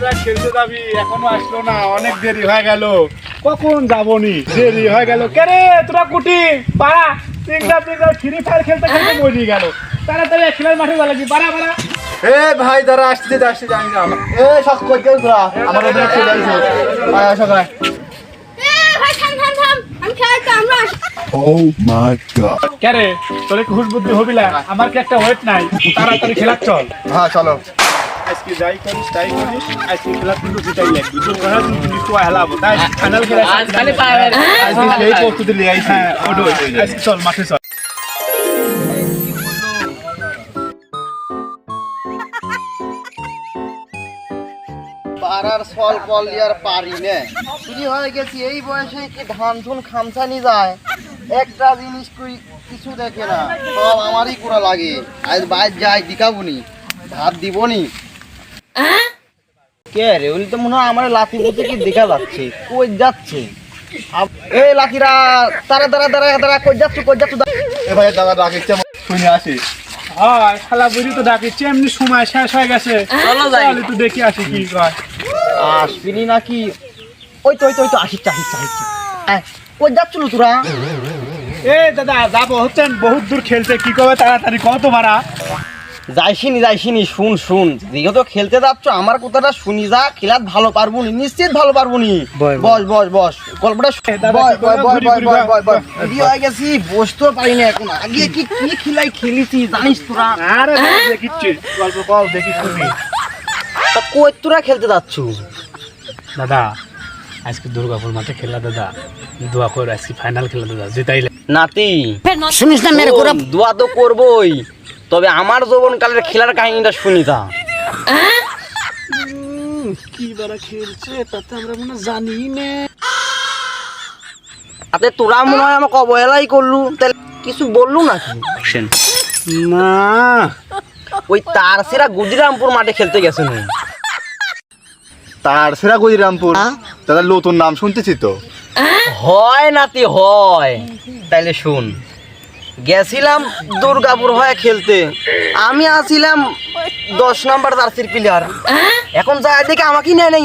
দাদা খেলতে যাবি, এখনো আসলো না, অনেক দেরি হয়ে গেল। কখন যাবনি, দেরি হয়ে গেল। কে রে তোরা কুটি পাড়া তিনটা ফ্রি ফায়ার খেলতে খেলতে মরে গেল। তাড়াতাড়ি খেলার মাঠে যা লাগবি, পাড়া পাড়া। এ ভাই দাঁড়া, আসতে জানি না এ সব কই গেল তোরা, আমার ওদের চলে আইছো আয় সকালে। ভাই থাম থাম থাম, আমি খেলাতে আমরা Oh my god! কে রে তোর কি হুশ বুদ্ধি হবিলা? আমার কি একটা ওয়েট নাই, তাড়াতাড়ি খেলা চল। হ্যাঁ চলো। আজকে যাই করিস তাই করিস, আজকে খেলা কিন্তু জিতাই লাগবি। তোর ঘরে তুমি তো হেলাবো, তাই ফাইনাল খেলা খালি পাবে আজকে এই প্রস্তুতি নিয়ে আইছি। হ্যাঁ ওডো আজকে চল মাঠে চল। পাড়ার ফল ফল আর পারি না, চুরি হয়ে গেছি এই বয়সে, কি ধান ধুন খামছানি যায়, একটা জিনিস তুই কিছু দেখে না, সব আমারই করা লাগে। আজ বাইর যাই দিকাবুনি, ভাত দিবনি। কে রে ওই তো মনে হয় আমার লাঠি বলতে কি দেখা যাচ্ছে, কই যাচ্ছে এই লাঠিরা? তারা দাঁড়া দাঁড়া দাঁড়া, কই যাচ্ছ কই যাচ্ছ? এ ভাই দাদা ডাকিছে, শুনে আসি। হ্যাঁ শালা বুড়ি তো ডাকিছে, এমনি সময় শেষ হয়ে গেছে, চলো যাই। চল একটু দেখি আসি কি কয়। আসবিনি নাকি? ওই তো ওই তো ওই তো আসিচ্ছে আসিচ্ছে আসিচ্ছে। কই যাচ্ছিল তোরা? এ দাদা যাবো হচ্ছেন বহুত দূর খেলতে, কি কবে তাড়াতাড়ি কত ভাড়া? যাইসিনি শুন শুন, যেহেতু খেলতে যাচ্ছ আমার কথাটা শুনি যা, খেলাত ভালো পারবো নি, নিশ্চিত ভালো পারবো নি। বস বস বস, গল্পটা হয়ে গেছি, বসতেও পারি না এখন। আগে কি কি খেলাই খেলিছি জানিস তোরা? আরে দেখিচ্ছি, গল্প কল দেখি শুনি। তা কই তোরা খেলতে যাচ্ছ? দাদা আজকে দুর্গাপুর মাঠে খেলা দাদা, দোয়া কর আজকে ফাইনাল খেলা দাদা, জিতাইলে। নাতি শুনিস না মেরে করে দোয়া তো করবোই, তবে আমার যৌবনকালের খেলার কাহিনীটা শুনি তা। কি বারা খেলছে তাতে আমরা মনে জানি না। তাতে তোরা মনে হয় আমাকে অবহেলাই করলু, তাহলে কিছু বললু নাকি? না ওই তার সেরা গুজরামপুর মাঠে খেলতে গেছে না? তার সেরা গুজরামপুর, দাদা নতুন নাম শুনতেছি তো। হয় নাতি হয়, তাইলে শুন। গেছিলাম দুর্গাপুর হয়ে খেলতে, আমি আসছিলাম 10 নম্বর জার্সির প্লেয়ার। এখন যায় দেখে আমাকেই নেয় নাই,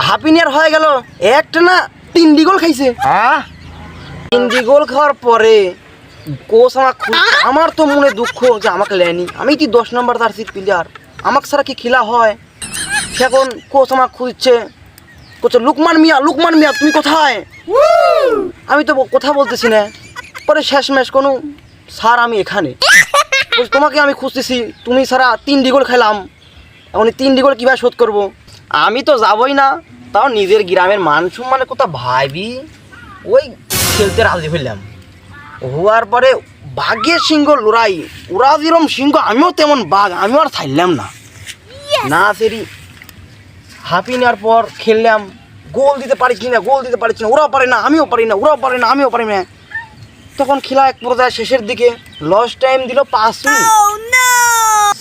হাফিনিয়ার হয়ে গেল, একটা না 3 গোল খাইছে। হ্যাঁ 3 গোল খাওয়ার পরে কোচ আমার তো মনে দুঃখ যে আমাকে লেয়নি, আমি কি 10 নম্বর জার্সির প্লেয়ার, আমাকে ছাড়া কি খেলা হয়? সেখন কোচ আমাকে খুঁজছে, কোচ লুকমান মিয়া তুমি কোথায়? আমি তো কথা বলতেছি না। পরে শেষমেশ কোনো স্যার আমি এখানে, তোমাকে আমি খুঁজতেছি, তুমি সারা 3 গোল খেলাম, এখন 3 গোল কীভাবে শোধ করবো? আমি তো যাবই না, তাও নিজের গ্রামের মান সম্মানের কথা ভাবি ওই খেলতে রাজি হইলাম। হওয়ার পরে বাঘের সিংহ লড়াই, ওরা যেরকম সিংহ আমিও তেমন বাঘ, আমিও আর ছাড়লাম না না সেরি। হাফি নেওয়ার পর খেললাম, গোল দিতে পারছি না, ওরাও পারে না আমিও পারি না, ওরাও পারে না আমিও পারি না। তখন খেলা এক পর্যায়ে শেষের দিকে লস টাইম দিল 5 মিনিট,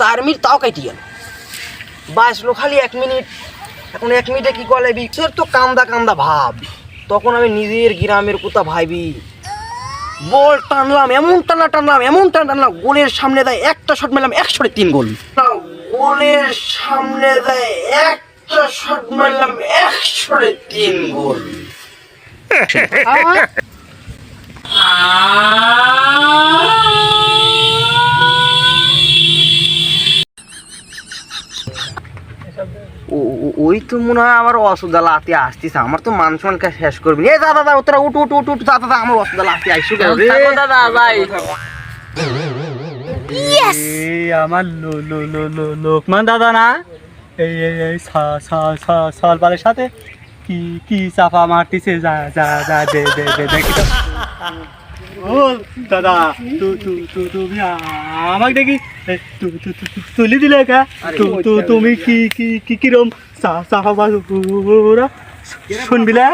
4 মিনিট তাও কাটি গেল, বাঁচলো খালি 1 মিনিট। এখন 1 মিনিটে কি করে বিক্সের তো কান্দা ভাব। তখন আমি নিজের গ্রামের কথা ভাবি, বল টানলাম, এমন টানলাম, গোলের সামনে দেয় একটা শট মারলাম, 103 গোল। গোলের সামনে দেয় একটা শট মারলাম, 103 গোল। ওই তো মনে হয় আমার অসুবিধা লাতে আসতেছে, আমার তো মান সম্মান শেষ করবি। এ দাদা তোরা উঠ দাদা, আমার অসুবিধা লাতে আইসু দাদা ভাই। আমার লোকমান দাদা না, এই সলপালের সাথে কি কি চাপা মারতেছে, যা যা যা দে দে দে দেখি তো। ও দাদা তুমি আমাকে দেখি তুলি দিলে কা? তুমি কি কি কি কিরম চাপা ওরা শুনবিলে?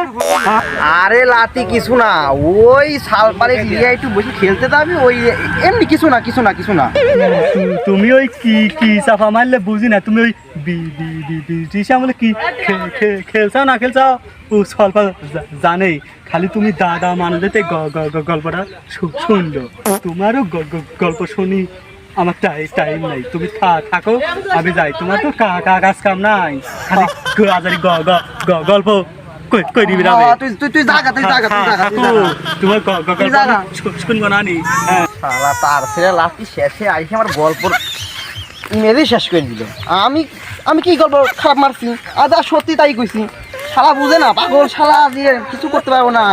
আরে লাতি কিছু না, ওই শালপালে লিয়ে একটু বসে খেলতে যাবি, ওই এমনি কিছু না। তুমি ওই কি কি চাপা মারলে বুঝি না, তুমি ওই আমলে কি খেলছাও না খেলছাও ও স্বল্প জানেই, খালি তুমি দাদা মানুষদের গল্পটা শুনলো, তোমারও গল্প শুনি আমার টাইম নাই, তুমি থাকো, আমি যাই। তোমার তো কাজ কাম নাই, খালি আজারি গল্প কই দিবি না। তুই জাগা তোমার তুই জাগা। শুনবো না নি। শালা তার ছেলে লাস্টি শেষে আইসে আমার গল্প মেরেই শেষ করে দিল। আমি কি গল্প খারাপ মারছি? আজ আর সত্যি তাই কইছি। শালা বুঝে না, পাগল শালা দিয়ে কিছু করতে পারবো না।